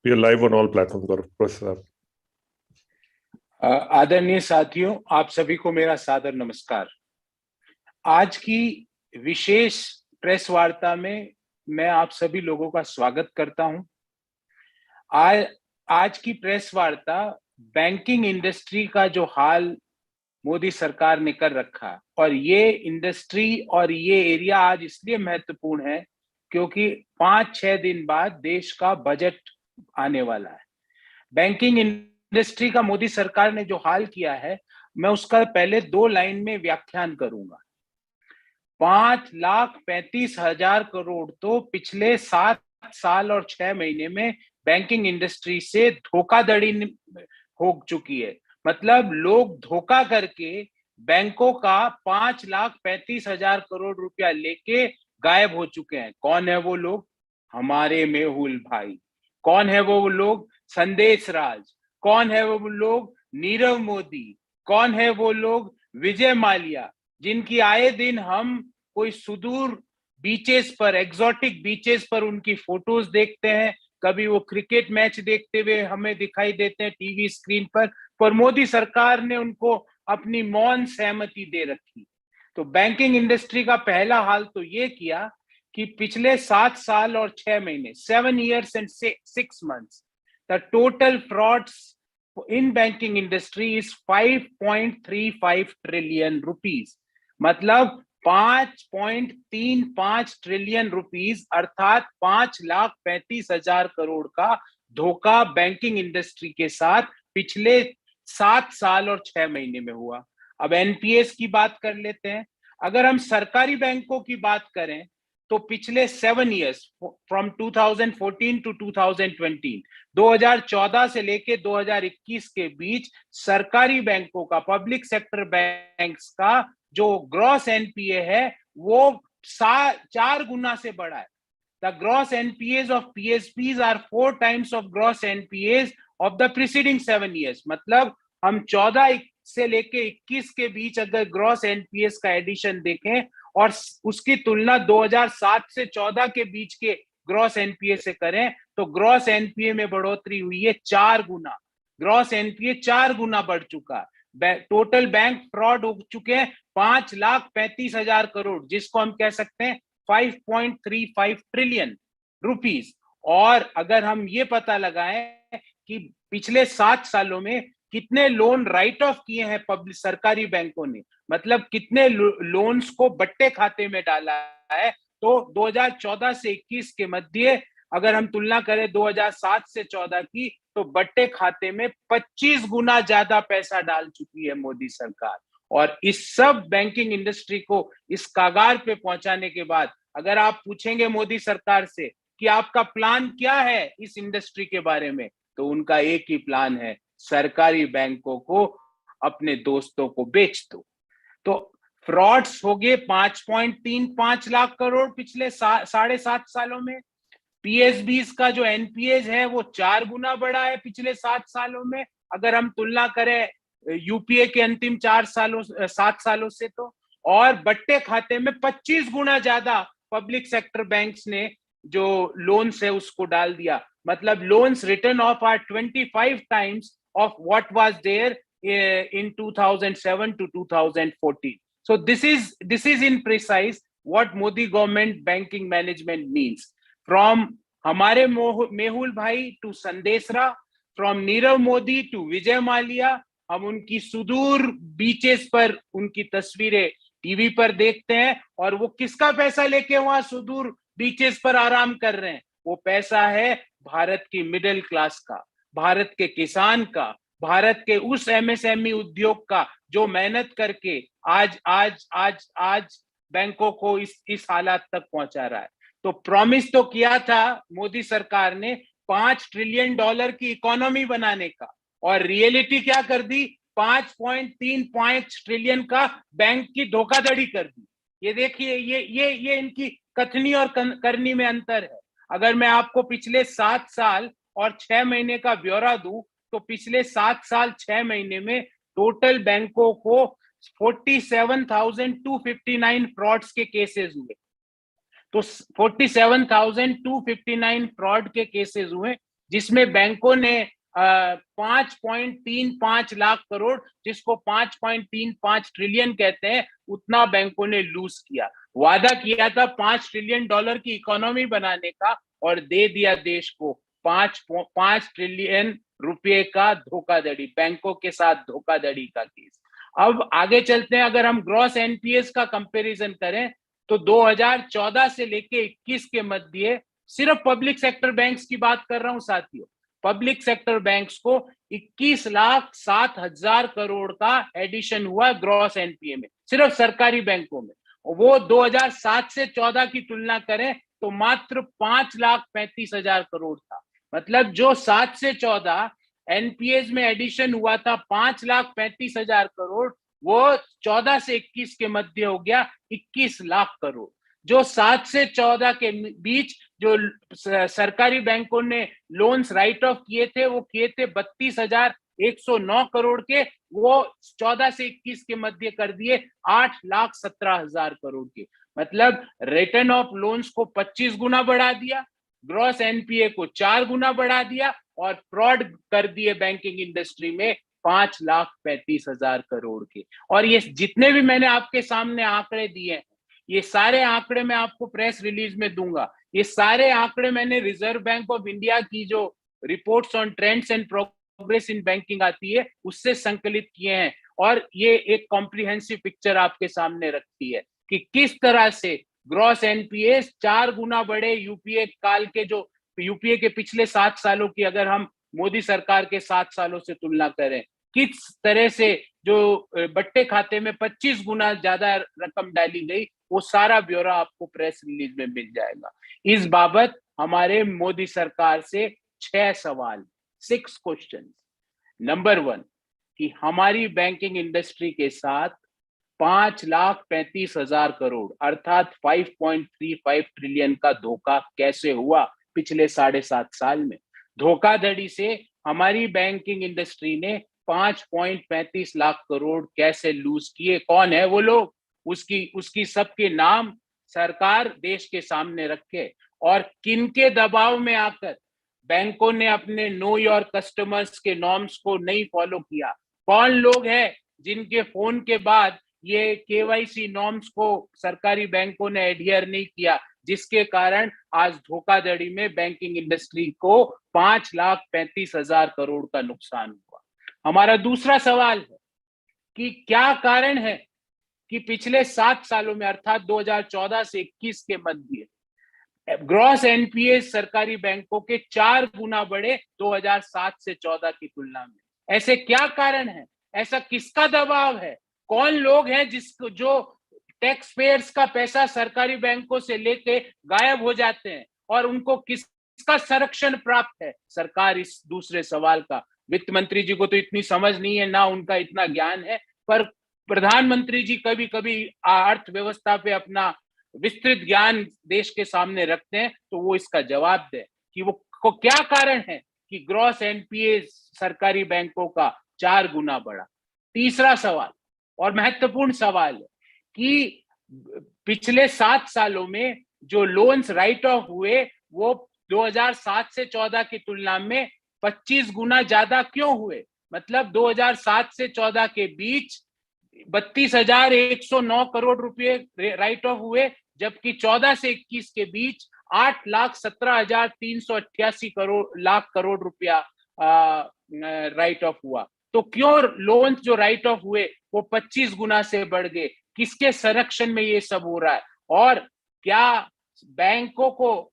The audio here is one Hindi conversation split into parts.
We are live on all platforms, Gaurav. Process आप. आदरणीय साथियों, आप सभी को मेरा सादर नमस्कार। आज की विशेष प्रेस वार्ता में मैं आप सभी लोगों का स्वागत करता हूं। आज की प्रेस वार्ता बैंकिंग इंडस्ट्री का जो हाल मोदी सरकार ने कर रखा, और ये इंडस्ट्री और ये एरिया आज इसलिए महत्वपूर्ण है क्योंकि 5-6 दिन बाद देश का बजट आने वाला है। बैंकिंग इंडस्ट्री का मोदी सरकार ने जो हाल किया है, मैं उसका पहले 2 लाइन में व्याख्यान करूंगा। 5,35,000 करोड़ तो पिछले 7 साल और 6 महीने में बैंकिंग इंडस्ट्री से धोखाधड़ी हो चुकी है। मतलब लोग धोखा करके बैंकों का 5,35,000 करोड़ रुपया लेके गायब हो चुके हैं। कौन है वो लोग? हमारे मेहुल भाई। कौन है वो लोग? संदेश राज। कौन है वो लोग? नीरव मोदी। कौन है वो लोग? विजय माल्या, जिनकी आए दिन हम कोई सुदूर बीचेस पर, एग्जॉटिक बीचेस पर उनकी फोटोज देखते हैं। कभी वो क्रिकेट मैच देखते हुए हमें दिखाई देते हैं टीवी स्क्रीन पर मोदी सरकार ने उनको अपनी मौन सहमति दे रखी। तो बैंकिंग इंडस्ट्री का पहला हाल तो ये किया कि पिछले 7 साल और 6 महीने, 7 years and 6 months, the total frauds in banking industry is 5.35 trillion rupees। मतलब 5.35 ट्रिलियन रुपीस, अर्थात 5,35,000 करोड़ का धोखा बैंकिंग इंडस्ट्री के साथ पिछले 7 साल और 6 महीने में हुआ। अब एनपीएस की बात कर लेते हैं। अगर हम सरकारी बैंकों की बात करें तो पिछले 7 years, फ्रॉम 2014 टू 2020, 2014 से लेके 2021 के बीच सरकारी बैंकों का, पब्लिक सेक्टर बैंक्स का जो ग्रॉस एनपीए है वो 4 गुना से बढ़ा है। The gross NPAs of PSPs are 4 times of gross NPAs of the preceding 7 years। मतलब हम 14 से लेके 21 के बीच अगर ग्रॉस एनपीएस का एडिशन देखें और उसकी तुलना 2007 से 14 के बीच के ग्रॉस एनपीए से करें तो ग्रॉस एनपीए में बढ़ोतरी हुई है 4 गुना। ग्रॉस एनपीए 4 गुना बढ़ चुका। टोटल बैंक फ्रॉड हो चुके हैं 5,35,000 करोड़, जिसको हम कह सकते हैं 5.35 ट्रिलियन रुपीस। और अगर हम ये पता लगाएं कि पिछले 7 सालों में कितने लोन राइट ऑफ किए हैं पब्लिक सरकारी बैंकों ने, मतलब कितने लोन्स को बट्टे खाते में डाला है, तो 2014 से 21 के मध्य अगर हम तुलना करें 2007 से 14 की, तो बट्टे खाते में 25 गुना ज्यादा पैसा डाल चुकी है मोदी सरकार। और इस सब बैंकिंग इंडस्ट्री को इस कागार पे पहुंचाने के बाद अगर आप पूछेंगे मोदी सरकार से कि आपका प्लान क्या है इस इंडस्ट्री के बारे में, तो उनका एक ही प्लान है, सरकारी बैंकों को अपने दोस्तों को बेच दो। तो फ्रॉड्स हो गए 5.35 लाख करोड़ पिछले 7.5 सालों में। पीएसबीज का जो एनपीएज है वो 4 गुना बढ़ा है पिछले 7 सालों में, अगर हम तुलना करें यूपीए के अंतिम 7 सालों से तो। और बट्टे खाते में 25 गुना ज्यादा पब्लिक सेक्टर बैंक्स ने जो लोन्स है उसको डाल दिया। मतलब loans return of are 25 times of what was there in 2007 to 2014। So this is in precise what Modi government banking management means। From हमारे मेहुल भाई to संदेशरा, from Nirav Modi to Vijay Mallya, हम उनकी सुदूर बीचेस पर उनकी तस्वीरें टीवी पर देखते हैं। और वो किसका पैसा लेके वहां सुदूर बीचेस पर आराम कर रहे हैं? वो पैसा है भारत की मिडिल क्लास का, भारत के किसान का, भारत के उस एमएसएमई उद्योग का जो मेहनत करके आज बैंकों को इस हालात तक पहुंचा रहा है। तो प्रॉमिस तो किया था मोदी सरकार ने $5 ट्रिलियन की इकोनॉमी बनाने का, और रियलिटी क्या कर दी? 5.35 ट्रिलियन का बैंक की धोखाधड़ी कर दी। ये देखिए, ये इनकी कथनी और करनी में अंतर है। अगर मैं आपको पिछले 7 साल और 6 महीने का ब्यौरा दूं तो पिछले 7 साल 6 महीने में टोटल बैंकों को 47,259 फ्रॉड्स के केसेस हुए। तो 47,259 फ्रॉड के केसेस हुए, जिसमें बैंकों ने 5.35 लाख करोड़, जिसको 5.35 ट्रिलियन कहते हैं, उतना बैंकों ने लूज किया। वादा किया था $5 ट्रिलियन की इकोनॉमी बनाने का और दे दिया देश को 5 ट्रिलियन रुपए का धोखाधड़ी, बैंकों के साथ धोखाधड़ी का केस। अब आगे चलते हैं, अगर हम ग्रॉस एनपीएस का कंपैरिजन करें तो 2014 से लेके 21 के मध्य, सिर्फ पब्लिक सेक्टर बैंक्स की बात कर रहा हूं साथियों, पब्लिक सेक्टर बैंक्स को 21,07,000 करोड़ का एडिशन हुआ ग्रॉस एनपीए में, सिर्फ सरकारी बैंकों में। वो 2007 से 14 की तुलना करें तो मात्र 5,35,000 करोड़ था। मतलब जो 7 से 14 एनपीएस में एडिशन हुआ था 5,35,000 करोड़, वो 14 से 21 के मध्य हो गया 21 लाख करोड़। जो 7 से 14 के बीच जो सरकारी बैंकों ने लोन्स राइट ऑफ किए थे, वो किए थे 32,109 करोड़ के, वो 14 से 21 के मध्य कर दिए 8,17,000 करोड़ के। मतलब रिटर्न ऑफ लोन्स को 25 गुना बढ़ा दिया, ग्रॉस एनपीए को 4 गुना बढ़ा दिया और फ्रॉड कर दिए बैंकिंग इंडस्ट्री में 5,35,000 करोड़ के। और ये जितने भी मैंने आपके सामने आंकड़े दिए हैं, ये सारे आंकड़े मैं आपको प्रेस रिलीज में दूंगा। ये सारे आंकड़े मैंने रिजर्व बैंक ऑफ इंडिया की जो reports on trends and progress in banking आती है, उससे संकलित किए हैं। और ये एक कॉम्प्रिहेंसिव पिक्चर आपके सामने रखती है कि किस तरह से ग्रॉस एनपीएस 4 गुना बढ़े यूपीए काल के, जो यूपीए के पिछले 7 सालों की अगर हम मोदी सरकार के 7 सालों से तुलना करें, किस तरह से जो बट्टे खाते में 25 गुना ज्यादा रकम डाली गई, वो सारा ब्यौरा आपको प्रेस रिलीज में मिल जाएगा। इस बाबत हमारे मोदी सरकार से 6 सवाल, 6 क्वेश्चन। नंबर 1 कि हमारी बैंकिंग इंडस्ट्री के साथ 5,35,000 करोड़ अर्थात 5.35 ट्रिलियन का धोखा कैसे हुआ पिछले 7.5 साल में। धोखाधड़ी से हमारी बैंकिंग इंडस्ट्री ने 5.35 लाख करोड़ कैसे लूज किए, कौन है वो लोग, उसकी सबके नाम सरकार देश के सामने रखे। और किनके दबाव में आकर बैंकों ने अपने नो योर कस्टमर्स के नॉर्म्स को नहीं फॉलो किया, कौन लोग हैं जिनके फोन के बाद ये केवाईसी नॉर्म्स को सरकारी बैंकों ने एडहियर नहीं किया, जिसके कारण आज धोखाधड़ी में बैंकिंग इंडस्ट्री को 5,35,000 करोड़ का नुकसान हुआ। हमारा दूसरा सवाल है कि क्या कारण है कि पिछले 7 सालों में अर्थात 2014 से 21 के मध्य ग्रॉस एनपीए सरकारी बैंकों के 4 गुना बढ़े 2007 से 14 की तुलना में। ऐसे क्या कारण है, ऐसा किसका दबाव है, कौन लोग हैं जिसको जो टैक्स पेयर्स का पैसा सरकारी बैंकों से लेके गायब हो जाते हैं और उनको किसका संरक्षण प्राप्त है, सरकार। इस दूसरे सवाल का वित्त मंत्री जी को तो इतनी समझ नहीं है, ना उनका इतना ज्ञान है, पर प्रधानमंत्री जी कभी कभी अर्थव्यवस्था पे अपना विस्तृत ज्ञान देश के सामने रखते हैं, तो वो इसका जवाब दे कि वो को क्या कारण है कि ग्रॉस एनपीए सरकारी बैंकों का 4 गुना बढ़ा। तीसरा सवाल और महत्वपूर्ण सवाल है कि पिछले 7 सालों में जो लोन्स राइट ऑफ हुए वो 2007 से 14 की तुलना में 25 गुना ज्यादा क्यों हुए। मतलब 2007 से 14 के बीच 32,109 करोड़ रुपए राइट ऑफ हुए, जबकि 14 से 21 के बीच 8,17,388 लाख करोड़ रुपया राइट ऑफ हुआ। तो क्यों लोन जो राइट ऑफ हुए वो 25 गुना से बढ़ गए, किसके संरक्षण में ये सब हो रहा है। और क्या बैंकों को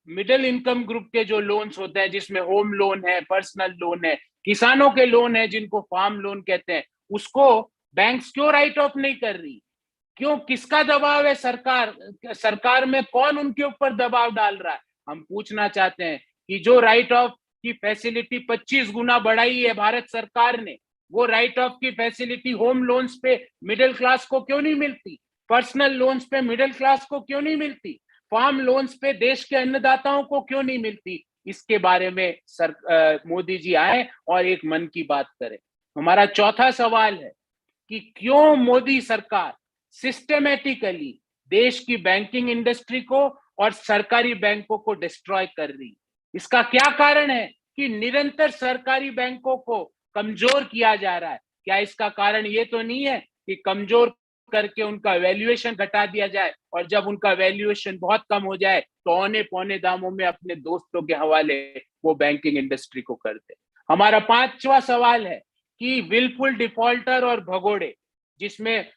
मिडिल इनकम ग्रुप के जो लोन्स होते हैं, जिसमें होम लोन है, पर्सनल लोन है, किसानों के लोन है जिनको फार्म लोन कहते हैं, उसको बैंक्स क्यों राइट ऑफ नहीं कर रही, क्यों, किसका दबाव है, सरकार में कौन उनके ऊपर दबाव डाल रहा है। हम पूछना चाहते हैं कि जो राइट ऑफ की फैसिलिटी 25 गुना बढ़ाई है भारत सरकार ने, वो राइट ऑफ की फैसिलिटी होम लोन्स पे मिडिल क्लास को क्यों नहीं मिलती, पर्सनल लोन्स पे मिडिल क्लास को क्यों नहीं मिलती, फार्म लोन्स पे देश के अन्नदाताओं को क्यों नहीं मिलती। इसके बारे में मोदी जी आए और एक मन की बात करें। हमारा चौथा सवाल है कि क्यों मोदी सरकार सिस्टेमेटिकली देश की बैंकिंग इंडस्ट्री को और सरकारी बैंकों को डिस्ट्रॉय कर रही। इसका क्या कारण है कि निरंतर सरकारी बैंकों को कमजोर किया जा रहा है? क्या इसका कारण ये तो नहीं है कि कमजोर करके उनका वैल्यूएशन घटा दिया जाए और जब उनका वैल्यूएशन बहुत कम हो जाए तो औने पौने दामों में अपने दोस्तों के हवाले वो बैंकिंग इंडस्ट्री को कर दे? हमारा पांचवा सवाल है कि विलफुल डिफॉल्टर और भगोड़े, जिसमें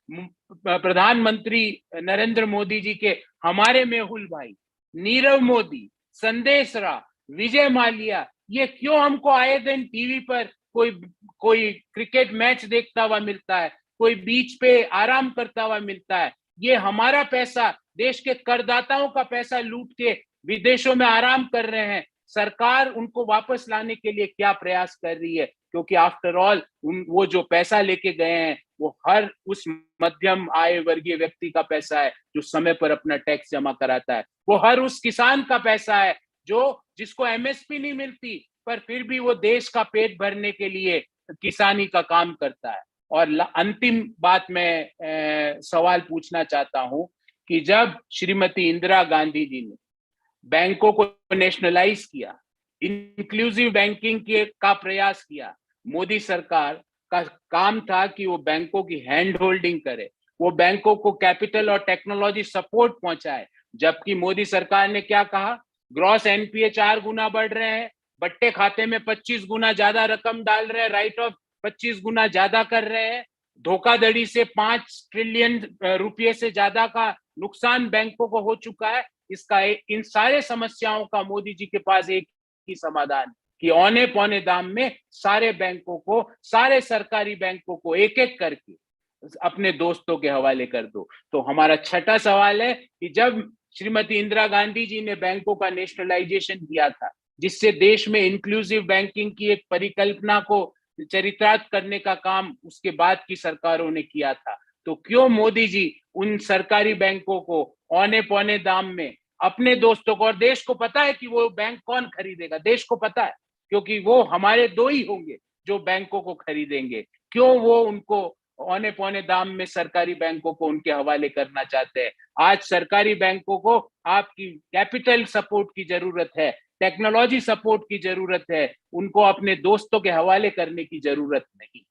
प्रधानमंत्री नरेंद्र मोदी जी के हमारे मेहुल भाई नीरव मोदी, संदेश रा, विजय माल्या, ये क्यों हमको आए दिन टीवी पर कोई क्रिकेट मैच देखता हुआ मिलता है, कोई बीच पे आराम करता हुआ मिलता है? ये हमारा पैसा, देश के करदाताओं का पैसा लूट के विदेशों में आराम कर रहे हैं। सरकार उनको वापस लाने के लिए क्या प्रयास कर रही है? क्योंकि आफ्टर ऑल वो जो पैसा लेके गए हैं वो हर उस मध्यम आय वर्गीय व्यक्ति का पैसा है जो समय पर अपना टैक्स जमा कराता है। वो हर उस किसान का पैसा है जिसको एमएसपी नहीं मिलती पर फिर भी वो देश का पेट भरने के लिए किसानी का काम करता है। और अंतिम बात मैं सवाल पूछना चाहता हूं कि जब श्रीमती इंदिरा गांधी जी ने बैंकों को नेशनलाइज किया, इंक्लूसिव बैंकिंग का प्रयास किया, मोदी सरकार का काम था कि वो बैंकों की हैंड होल्डिंग करे, वो बैंकों को कैपिटल और टेक्नोलॉजी सपोर्ट पहुंचाए। जबकि मोदी सरकार ने क्या कहा? ग्रॉस एनपीए 4 गुना बढ़ रहे हैं, बट्टे खाते में 25 गुना ज्यादा रकम डाल रहे हैं, राइट ऑफ 25 गुना ज्यादा कर रहे हैं, धोखाधड़ी से 5 ट्रिलियन रुपये से ज्यादा का नुकसान बैंकों को हो चुका है। इन सारे समस्याओं का मोदी जी के पास एक ही समाधान कि औने पौने दाम में सारे बैंकों को, सारे सरकारी बैंकों को एक एक करके अपने दोस्तों के हवाले कर दो। तो हमारा छठा सवाल है कि जब श्रीमती इंदिरा गांधी जी ने बैंकों का नेशनलाइजेशन किया था, जिससे देश में इंक्लूसिव बैंकिंग की एक परिकल्पना को चरितार्थ करने का काम उसके बाद की सरकारों ने किया था, तो क्यों मोदी जी उन सरकारी बैंकों को औने पौने दाम में अपने दोस्तों को, और देश को पता है कि वो बैंक कौन खरीदेगा, देश को पता है क्योंकि वो हमारे दो ही होंगे जो बैंकों को खरीदेंगे, क्यों वो उनको औने पौने दाम में सरकारी बैंकों को उनके हवाले करना चाहते हैं? आज सरकारी बैंकों को आपकी कैपिटल सपोर्ट की जरूरत है, टेक्नोलॉजी सपोर्ट की जरूरत है, उनको अपने दोस्तों के हवाले करने की जरूरत नहीं।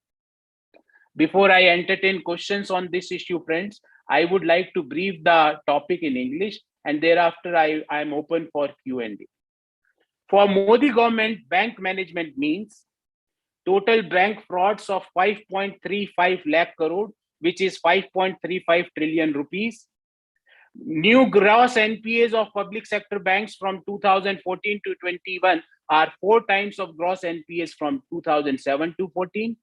Before I entertain questions on this issue, friends, I would like to brief the topic in English and thereafter I am open for Q&A. For Modi government, bank management means total bank frauds of 5.35 lakh crore, which is 5.35 trillion rupees. New gross NPAs of public sector banks from 2014 to 21 are 4 times of gross NPAs from 2007 to 14.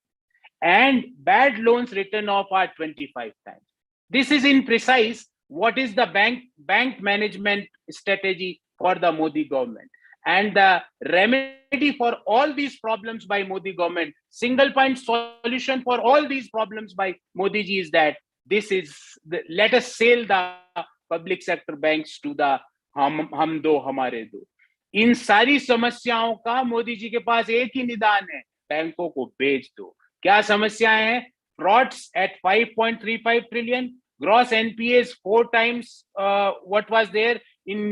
And bad loans written off are 25 times. This is in precise what is the bank management strategy for the Modi government. And the remedy for all these problems by Modi government, single point solution for all these problems by Modi ji is that let us sell the public sector banks to the हम दो हमारे दो। इन सारी समस्याओं का मोदी जी के पास एक ही निदान है, बैंकों को बेच दो। क्या समस्याएं हैं? Frauds at 5.35 trillion, gross NPAs 4 times what was there in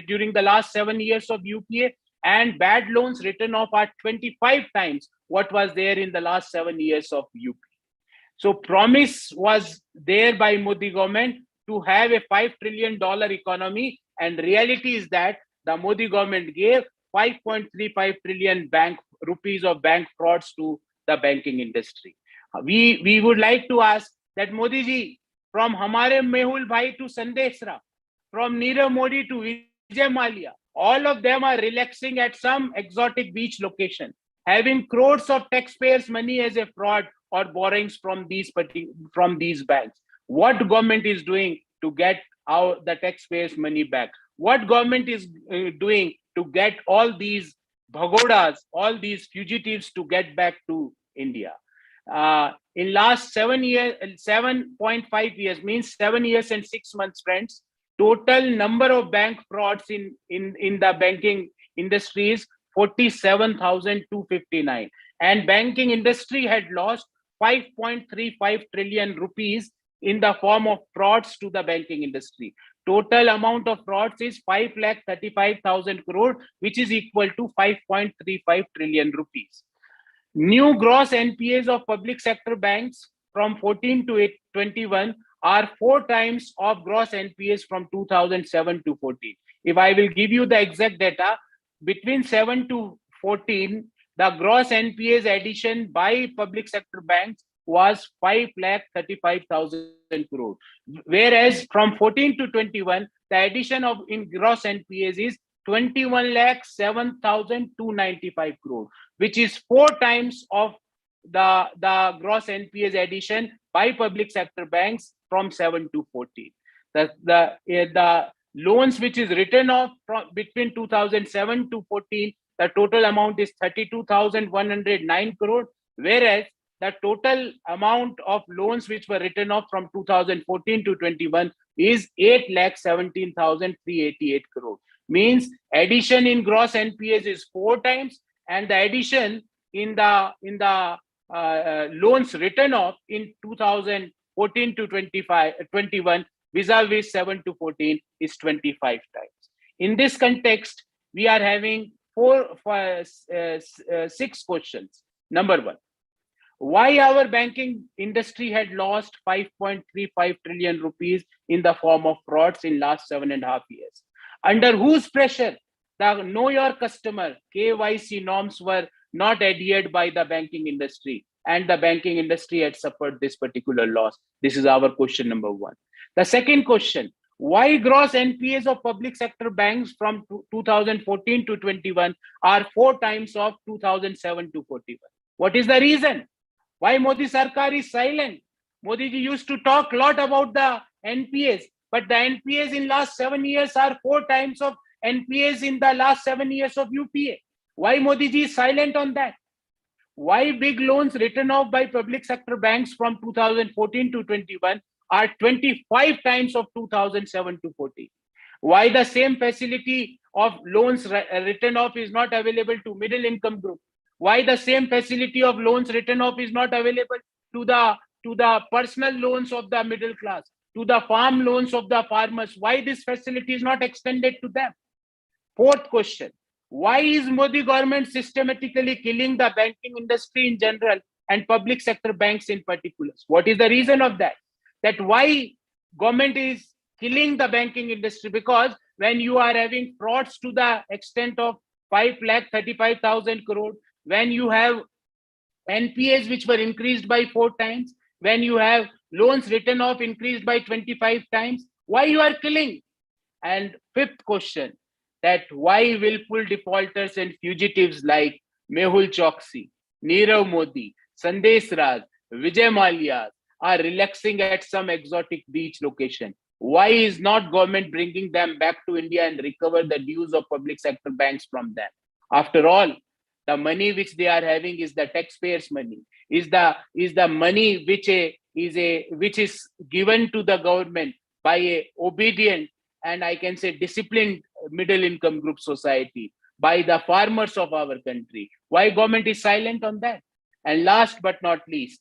during the last 7 years of UPA, and bad loans written off are 25 times what was there in the last 7 years of UPA. So promise was there by Modi government to have a $5 trillion economy, and reality is that the Modi government gave 5.35 trillion rupees of bank frauds to the banking industry. We would like to ask that Modi ji, from Hamare Mehul Bhai to Sandesh Ra, from Nirav Modi to Vijay Malia, all of them are relaxing at some exotic beach location, having crores of taxpayers' money as a fraud or borrowings from these banks. What government is doing to get the taxpayers' money back? What government is doing to get all these bhagodas, all these fugitives to get back to India? In last 7.5 years, means 7 years and 6 months, friends, total number of bank frauds in the banking industry is 47,259, and banking industry had lost 5.35 trillion rupees in the form of frauds to the banking industry. Total amount of frauds is 5,35,000 crore, which is equal to 5.35 trillion rupees. New gross NPAs of public sector banks from 14 to 21 are 4 times of gross NPAs from 2007 to 14. If I will give you the exact data, between 7 to 14, the gross NPAs addition by public sector banks was 5,35,000 crore. Whereas from 14 to 21, the addition of in gross NPAs is 21,07,295 crore, which is 4 times of the gross NPAs addition by public sector banks from 7 to 14. The loans which is written off from between 2007 to 14, the total amount is 32,109 crore, whereas the total amount of loans which were written off from 2014 to 21 is 8,17,388 crore. Means addition in gross NPAs is 4 times, and the addition in the loans written off in 2014 to 21 vis-a-vis 7 to 14 is 25 times. In this context, we are having 6 questions. Number 1, why our banking industry had lost 5.35 trillion rupees in the form of frauds in last 7.5 years? Under whose pressure the know your customer KYC norms were not adhered by the banking industry, and the banking industry had suffered this particular loss? This is our question number 1. The second question, why gross NPAs of public sector banks from 2014 to 21 are 4 times of 2007 to 41? What is the reason? Why Modi Sarkar is silent? Modi ji used to talk a lot about the NPAs, but the NPAs in last 7 years are 4 times of NPAs in the last 7 years of UPA. Why Modi ji is silent on that? Why big loans written off by public sector banks from 2014 to 21 are 25 times of 2007 to 14? Why the same facility of loans written off is not available to middle income group? Why the same facility of loans written off is not available to the personal loans of the middle class, to the farm loans of the farmers? Why this facility is not extended to them? Fourth question, why is Modi government systematically killing the banking industry in general and public sector banks in particular? What is the reason of that? That why government is killing the banking industry? Because when you are having frauds to the extent of 5,35,000 crore, when you have NPAs which were increased by 4 times, when you have loans written off increased by 25 times, why you are killing? And fifth question, that why willful defaulters and fugitives like Mehul Choksi, Nirav Modi, Sandesh Raj, Vijay Mallya are relaxing at some exotic beach location? Why is not government bringing them back to India and recover the dues of public sector banks from them? After all, the money which they are having is the taxpayers' money, is the money which is given to the government by a obedient and I can say disciplined middle income group society, by the farmers of our country. Why government is silent on that? And last but not least,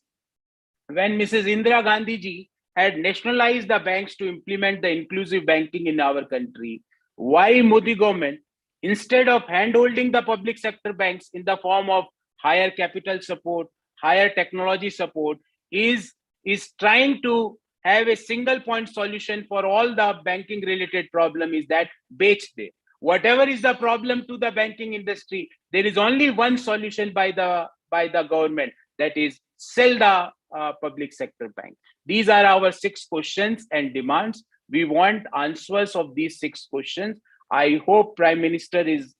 when Mrs. Indira Gandhi ji had nationalized the banks to implement the inclusive banking in our country, why Modi government, instead of handholding the public sector banks in the form of higher capital support, higher technology support, is trying to have a single point solution for all the banking related problem, is that bech de. Whatever is the problem to the banking industry, there is only one solution by the government, that is sell the public sector bank. These are our 6 questions and demands. We want answers of these 6 questions. I hope Prime Minister is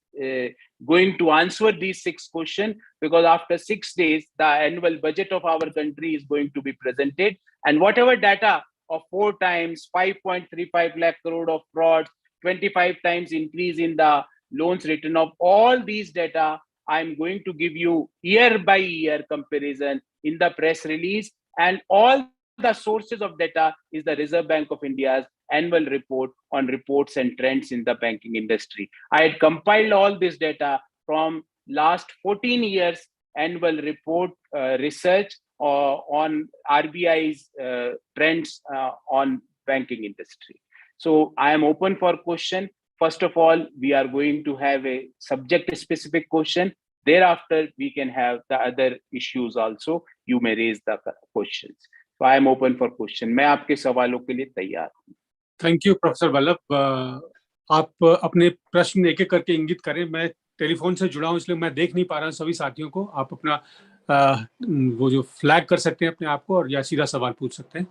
going to answer these 6 questions, because after 6 days, the annual budget of our country is going to be presented. And whatever data of 4 times, 5.35 lakh crore of frauds, 25 times increase in the loans written off, all these data, I'm going to give you year by year comparison in the press release. And all the sources of data is the Reserve Bank of India's annual report on reports and trends in the banking industry. I had compiled all this data from last 14 years annual report research on RBI's trends on banking industry. So I am open for question. First of all, we are going to have a subject-specific question. Thereafter, we can have the other issues also. You may raise the questions. So I am open for question. मैं आपके सवालों के लिए तैयार हूँ. Thank you professor Vallabh. आप अपने प्रश्न एक एक करके इंगित करें. मैं टेलीफोन से जुड़ा हूं इसलिए मैं देख नहीं पा रहा हूं सभी साथियों को. आप अपना वो जो फ्लैग कर सकते हैं अपने आप को और या सीधा सवाल पूछ सकते हैं.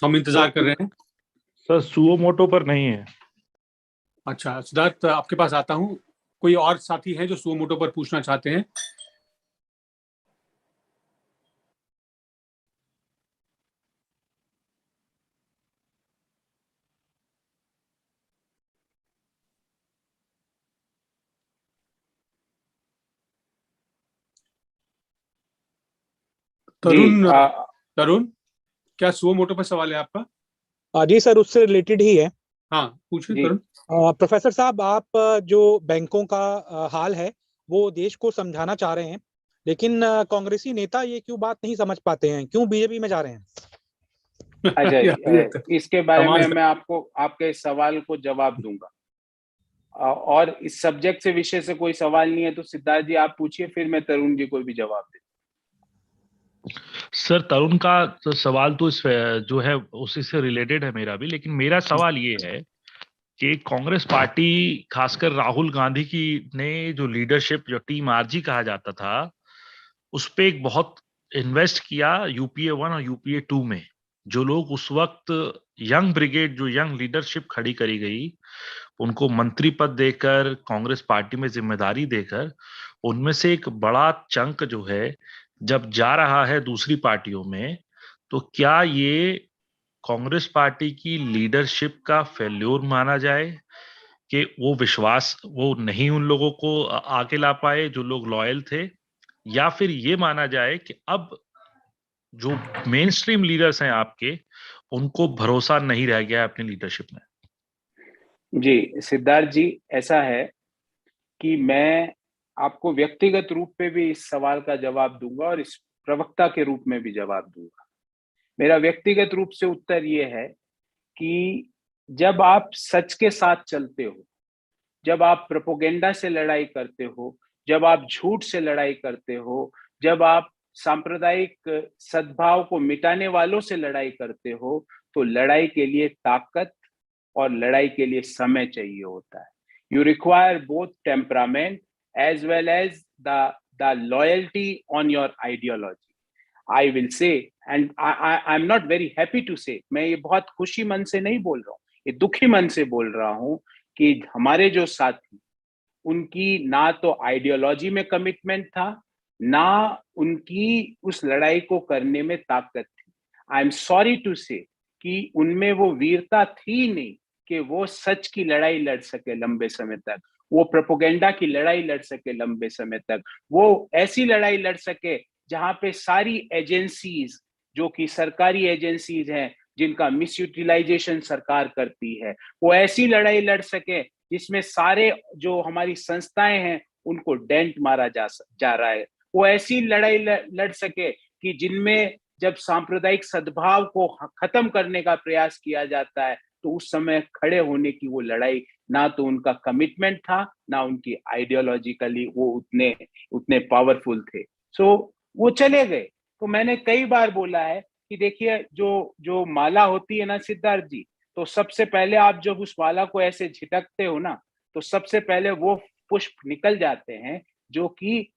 हम इंतजार कर रहे हैं. सर सुओ मोटो पर नहीं है. अच्छा सिद्धार्थ, आपके पास आता हूं. कोई और साथी हैं जो सुओ मोटो पर पूछना चाहते हैं? तरुण, क्या सुओ मोटो पर सवाल है आपका? जी सर, उससे रिलेटेड ही है. हाँ पूछिए तरुण. प्रोफेसर साहब, आप जो बैंकों का हाल है वो देश को समझाना चाह रहे हैं, लेकिन कांग्रेसी नेता ये क्यों बात नहीं समझ पाते हैं? क्यों बीजेपी में जा रहे हैं? अजय, इसके बारे में मैं आपको आपके सवाल को जवाब दूंगा. और इस सब्जेक्ट से विषय से कोई सवाल नहीं है तो सिद्धार्थ जी आप पूछिए, फिर मैं तरुण जी को भी जवाब दूं. सर तरुण का तो सवाल तो इस जो है उसी से रिलेटेड है मेरा भी, लेकिन मेरा सवाल ये है कि कांग्रेस पार्टी खासकर राहुल गांधी की ने जो लीडरशिप, जो टीम आरजी कहा जाता था, उस पे एक बहुत इन्वेस्ट किया यूपीए 1 और यूपीए 2 में. जो लोग उस वक्त यंग ब्रिगेड, जो यंग लीडरशिप खड़ी करी गई, उनको मंत्री पद देकर, कांग्रेस पार्टी में जिम्मेदारी देकर, उनमें से एक बड़ा चंक जो है जब जा रहा है दूसरी पार्टियों में, तो क्या ये कांग्रेस पार्टी की लीडरशिप का फेल्योर माना जाए कि वो विश्वास वो नहीं उन लोगों को आके ला पाए जो लोग लॉयल थे, या फिर ये माना जाए कि अब जो मेन स्ट्रीम लीडर्स हैं आपके, उनको भरोसा नहीं रह गया अपनी लीडरशिप में? जी सिद्धार्थ जी, ऐसा है कि मैं आपको व्यक्तिगत रूप पे भी इस सवाल का जवाब दूंगा और इस प्रवक्ता के रूप में भी जवाब दूंगा. मेरा व्यक्तिगत रूप से उत्तर ये है कि जब आप सच के साथ चलते हो, जब आप प्रोपोगेंडा से लड़ाई करते हो, जब आप झूठ से लड़ाई करते हो, जब आप सांप्रदायिक सद्भाव को मिटाने वालों से लड़ाई करते हो, तो लड़ाई के लिए ताकत और लड़ाई के लिए समय चाहिए होता है. You require both temperament as well as the loyalty on your ideology. I will say, and I'm not very happy to say, मैं ये बहुत खुशी मन से नहीं बोल रहा हूँ, ये दुखी मन से बोल रहा हूँ कि हमारे जो साथी, उनकी ना तो आइडियोलॉजी में कमिटमेंट था, ना उनकी उस लड़ाई को करने में ताकत थी. आई एम सॉरी टू से कि उनमें वो वीरता थी नहीं कि वो सच की लड़ाई लड़ सके लंबे समय तक, वो प्रोपोगेंडा की लड़ाई लड़ सके लंबे समय तक, वो ऐसी लड़ाई लड़ सके जहां पे सारी एजेंसीज जो कि सरकारी एजेंसीज हैं, जिनका मिस यूटिलाइजेशन सरकार करती है, वो ऐसी लड़ाई लड़ सके जिसमें सारे जो हमारी संस्थाएं हैं उनको डेंट मारा जा रहा है. वो ऐसी लड़ाई लड़ सके कि जिनमें जब सांप्रदायिक सद्भाव को खत्म करने का प्रयास किया जाता है तो उस समय खड़े होने की वो लड़ाई, ना तो उनका कमिटमेंट था, ना उनकी आइडियोलॉजिकली वो उतने पावरफुल थे. सो वो चले गए. तो मैंने कई बार बोला है कि देखिए जो माला होती है ना सिद्धार्थ जी, तो सबसे पहले आप जब उस माला को ऐसे झिटकते हो ना, तो सबसे पहले वो पुष्प निकल जाते हैं जो कि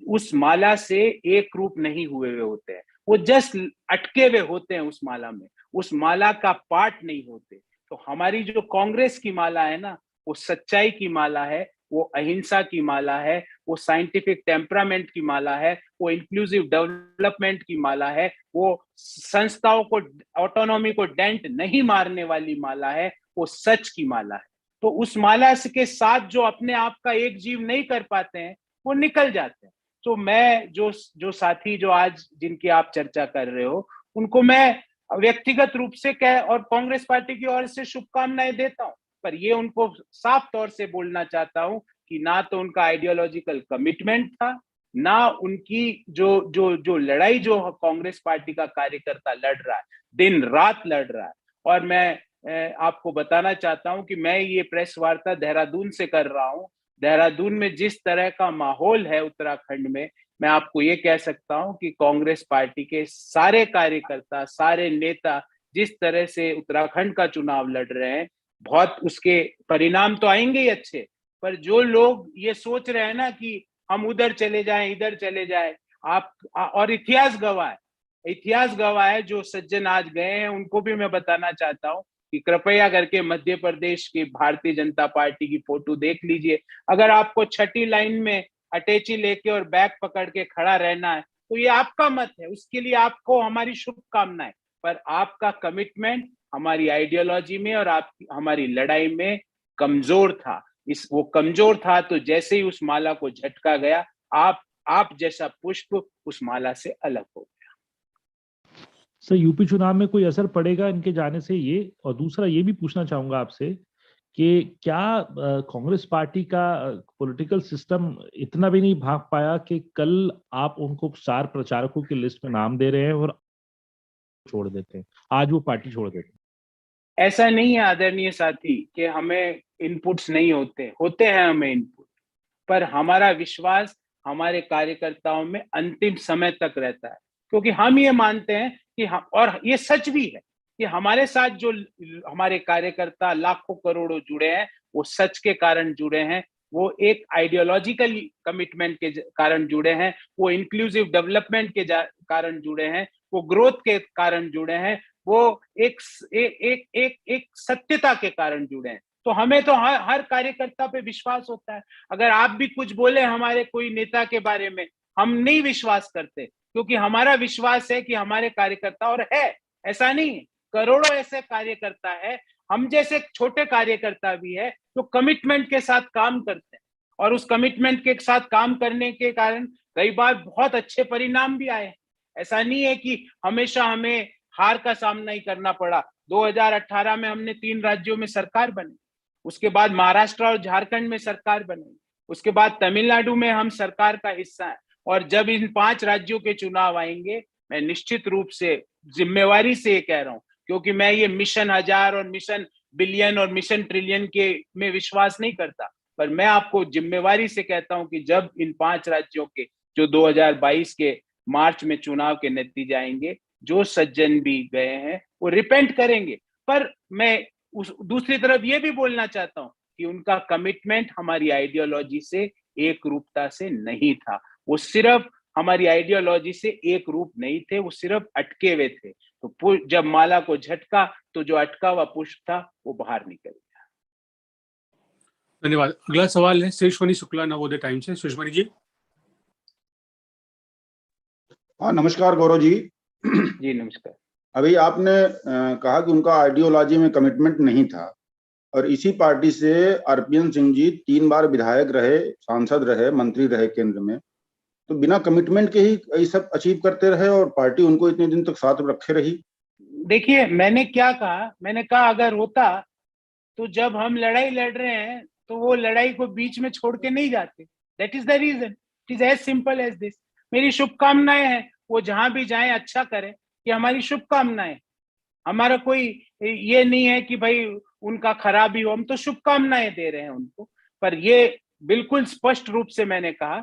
उस माला से एक रूप नहीं हुए हुए होते हैं, वो जस्ट अटके हुए होते हैं उस माला में, उस माला का पार्ट नहीं होते. तो हमारी जो कांग्रेस की माला है ना, वो सच्चाई की माला है, वो अहिंसा की माला है, वो साइंटिफिक टेम्परामेंट की माला है, वो इंक्लूसिव डेवलपमेंट की माला है, वो संस्थाओं को, ऑटोनॉमी को डेंट नहीं मारने वाली माला है, वो सच की माला है. तो उस माला के साथ जो अपने आप का एक जीव नहीं कर पाते हैं वो निकल जाते हैं. तो मैं जो साथी जो आज जिनकी आप चर्चा कर रहे हो, उनको मैं व्यक्तिगत रूप से और कांग्रेस पार्टी की ओर से शुभकामनाएं देता हूं. पर ये उनको साफ तौर से बोलना चाहता हूं कि ना तो उनका आइडियोलॉजिकल कमिटमेंट था, ना उनकी जो जो जो लड़ाई जो कांग्रेस पार्टी का कार्यकर्ता लड़ रहा है, दिन रात लड़ रहा है। और मैं आपको बताना चाहता हूं कि मैं ये प्रेस वार्ता देहरादून से कर रहा हूं। देहरादून में जिस तरह का माहौल है उत्तराखंड में, मैं आपको ये कह सकता हूं कि कांग्रेस पार्टी के सारे कार्यकर्ता, सारे नेता जिस तरह से उत्तराखंड का चुनाव लड़ रहे हैं, बहुत उसके परिणाम तो आएंगे ही अच्छे। पर जो लोग ये सोच रहे हैं ना कि हम उधर चले जाएं, इधर चले जाएं, और इतिहास गवाह है जो सज्जन आज गए हैं, उनको भी मैं बताना चाहता हूं कि कृपया करके मध्य प्रदेश की भारतीय जनता पार्टी की फोटो देख लीजिए। अगर आपको छठी लाइन में अटैची लेके और बैग पकड़ के खड़ा रहना है तो ये आपका मत है, उसके लिए आपको हमारी शुभकामनाएं। पर आपका कमिटमेंट हमारी आइडियोलॉजी में और हमारी लड़ाई में कमजोर था। वो कमजोर था तो जैसे ही उस माला को झटका गया, आप जैसा पुष्प उस माला से अलग हो गया। सर, यूपी चुनाव में कोई असर पड़ेगा इनके जाने से, ये? और दूसरा ये भी पूछना चाहूंगा आपसे कि क्या कांग्रेस पार्टी का पॉलिटिकल सिस्टम इतना भी नहीं भाग पाया कि कल आप उनको 4 प्रचारकों की लिस्ट में नाम दे रहे हैं और छोड़ देते हैं, आज वो पार्टी छोड़ देते हैं? ऐसा नहीं है आदरणीय साथी कि हमें इनपुट्स नहीं होते हैं हमें इनपुट, पर हमारा विश्वास हमारे कार्यकर्ताओं में अंतिम समय तक रहता है, क्योंकि हम ये मानते हैं कि और ये सच भी है कि हमारे साथ जो हमारे कार्यकर्ता लाखों करोड़ों जुड़े हैं, वो सच के कारण जुड़े हैं, वो एक आइडियोलॉजिकल कमिटमेंट के कारण जुड़े हैं, वो इंक्लूसिव डेवलपमेंट के कारण जुड़े हैं, वो ग्रोथ के कारण जुड़े हैं, वो एक सत्यता के कारण जुड़े हैं। तो हमें तो हर कार्यकर्ता पे विश्वास होता है। अगर आप भी कुछ बोले हमारे कोई नेता के बारे में, हम नहीं विश्वास करते, क्योंकि हमारा विश्वास है कि हमारे कार्यकर्ता, और है, ऐसा नहीं है, करोड़ों ऐसे कार्यकर्ता है, हम जैसे छोटे कार्यकर्ता भी है, तो कमिटमेंट के साथ काम करते हैं, और उस कमिटमेंट के साथ काम करने के कारण कई बार बहुत अच्छे परिणाम भी आए। ऐसा नहीं है कि हमेशा हमें हार का सामना ही करना पड़ा। 2018 में हमने 3 राज्यों में सरकार बनी, उसके बाद महाराष्ट्र और झारखंड में सरकार बनी, उसके बाद तमिलनाडु में हम सरकार का हिस्सा है। और जब इन 5 राज्यों के चुनाव आएंगे, मैं निश्चित रूप से जिम्मेवारी से ये कह रहा हूं, क्योंकि मैं ये मिशन 1000 और मिशन बिलियन और मिशन ट्रिलियन के में विश्वास नहीं करता, पर मैं आपको जिम्मेवारी से कहता हूं कि जब इन 5 राज्यों के जो 2022 के मार्च में चुनाव के नतीजे आएंगे, जो सज्जन भी गए हैं वो रिपेंट करेंगे। पर मैं दूसरी तरफ ये भी बोलना चाहता हूं कि उनका कमिटमेंट हमारी आइडियोलॉजी से एक रूपता से नहीं था। वो सिर्फ हमारी आइडियोलॉजी से एक रूप नहीं थे, वो सिर्फ अटके हुए थे। तो जब माला को झटका तो जो अटका हुआ पुष्प था वो बाहर निकल गया। धन्यवाद। अगला सवाल है शेषमणि शुक्ला, नवोदय टाइम्स से। शेषमणि जी। हाँ, नमस्कार गौरव जी। जी नमस्कार। अभी आपने कहा कि उनका आइडियोलॉजी में कमिटमेंट नहीं था, और इसी पार्टी से आरपीएन सिंह जी 3 बार विधायक रहे, सांसद रहे, मंत्री रहे केंद्र में, तो बिना कमिटमेंट के ही ये सब अचीव करते रहे और पार्टी उनको इतने दिन तक साथ रखे रही। देखिए, मैंने क्या कहा, मैंने कहा अगर होता तो जब हम लड़ाई लड़ रहे हैं तो वो लड़ाई को बीच में छोड़ के नहीं जाते। That is the reason, it is as simple as this. मेरी शुभकामनाएं हैं, वो जहां भी जाएं अच्छा करें, ये हमारी शुभकामनाएं। हमारा कोई ये नहीं है कि भाई उनका खराबी हो, हम तो शुभकामनाएं दे रहे हैं उनको। पर ये बिल्कुल स्पष्ट रूप से मैंने कहा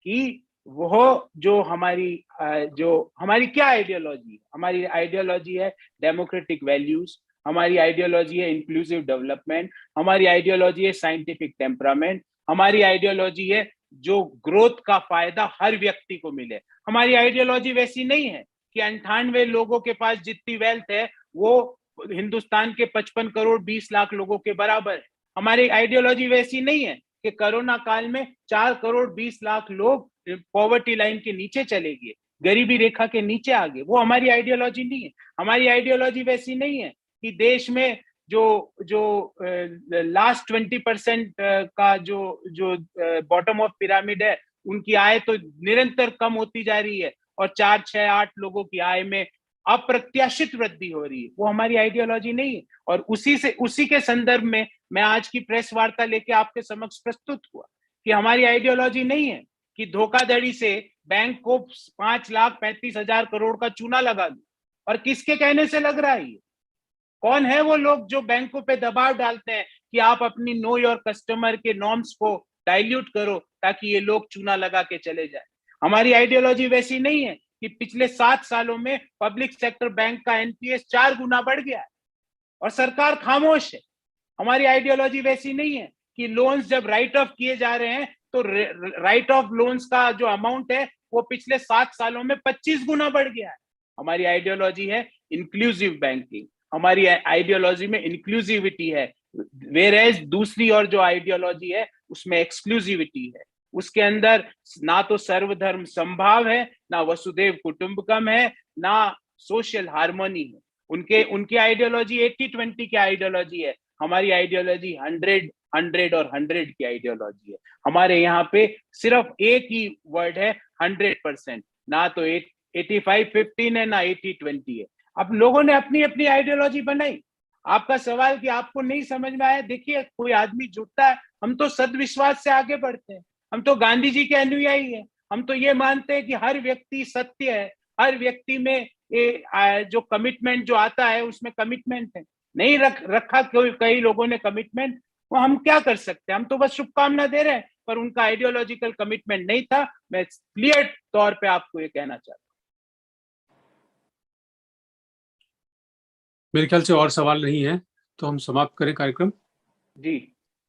कि वो जो हमारी क्या आइडियोलॉजी है, हमारी आइडियोलॉजी है डेमोक्रेटिक वैल्यूज, हमारी आइडियोलॉजी है इंक्लूसिव डेवलपमेंट, हमारी आइडियोलॉजी है साइंटिफिक टेम्परामेंट, हमारी आइडियोलॉजी है जो ग्रोथ का फायदा हर व्यक्ति को मिले। हमारी आइडियोलॉजी वैसी नहीं है कि 98 लोगों के पास जितनी वेल्थ है वो हिंदुस्तान के 55 करोड़ 20 लाख लोगों के बराबर है। हमारी आइडियोलॉजी वैसी नहीं है कि कोरोना काल में 4 करोड़ 20 लाख लोग पॉवर्टी लाइन के नीचे चले गए, गरीबी रेखा के नीचे आ गए। वो हमारी आइडियोलॉजी नहीं है। हमारी आइडियोलॉजी वैसी नहीं है कि देश में जो लास्ट 20% का जो बॉटम ऑफ पिरामिड है, उनकी आय तो निरंतर कम होती जा रही है और 4, 6, 8 लोगों की आय में अप्रत्याशित वृद्धि हो रही है। वो हमारी आइडियोलॉजी नहीं है। और उसी के संदर्भ में मैं आज की प्रेस वार्ता लेके आपके समक्ष प्रस्तुत हुआ कि हमारी आइडियोलॉजी नहीं है कि धोखाधड़ी से बैंक को 5,35,000 करोड़ का चूना लगा दूं। और किसके कहने से लग रहा है ये? कौन है वो लोग जो बैंकों पे दबाव डालते हैं कि आप अपनी नो योर कस्टमर के नॉर्म्स को डाइल्यूट करो ताकि ये लोग चूना लगा के चले जाए? हमारी आइडियोलॉजी वैसी नहीं है कि पिछले 7 सालों में पब्लिक सेक्टर बैंक का एनपीएस 4 गुना बढ़ गया है और सरकार खामोश है। हमारी आइडियोलॉजी वैसी नहीं है कि लोन्स जब राइट ऑफ किए जा रहे हैं तो राइट ऑफ लोन्स का जो अमाउंट है वो पिछले 7 सालों में 25 गुना बढ़ गया है। हमारी आइडियोलॉजी है इंक्लूसिव बैंकिंग, हमारी आइडियोलॉजी में इंक्लूसिविटी है, वेयरएज दूसरी और जो आइडियोलॉजी है उसमें एक्सक्लूसिविटी है। उसके अंदर ना तो सर्वधर्म संभाव है, ना वसुधैव कुटुंबकम है, ना सोशल हार्मोनी है। उनकी आइडियोलॉजी 80-20 की आइडियोलॉजी है, हमारी आइडियोलॉजी 100 और 100 की आइडियोलॉजी है। हमारे यहाँ पे सिर्फ एक ही वर्ड है 100%, ना तो 85-15 है ना 80-20 है। अब लोगों ने अपनी अपनी आइडियोलॉजी बनाई। आपका सवाल कि आपको नहीं समझ में आया, देखिए कोई आदमी जुटता है, हम तो सद्विश्वास से आगे बढ़ते हैं, हम तो गांधी जी के अनुयायी हैं, हम तो ये मानते हैं कि हर व्यक्ति सत्य है, हर व्यक्ति में जो कमिटमेंट जो आता है उसमें कमिटमेंट है। नहीं रखा कई लोगों ने कमिटमेंट, वो हम क्या कर सकते हैं? हम तो बस शुभकामना दे रहे हैं, पर उनका आइडियोलॉजिकल कमिटमेंट नहीं था। मैं क्लियर तौर पे आपको ये कहना चाहता हूँ। मेरे ख्याल से और सवाल नहीं है, तो हम समाप्त करें कार्यक्रम। जी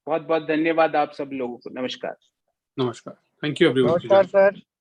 बहुत बहुत धन्यवाद आप सब लोगों को। नमस्कार। नमस्कार। Thank you everyone. नमस्कार सर।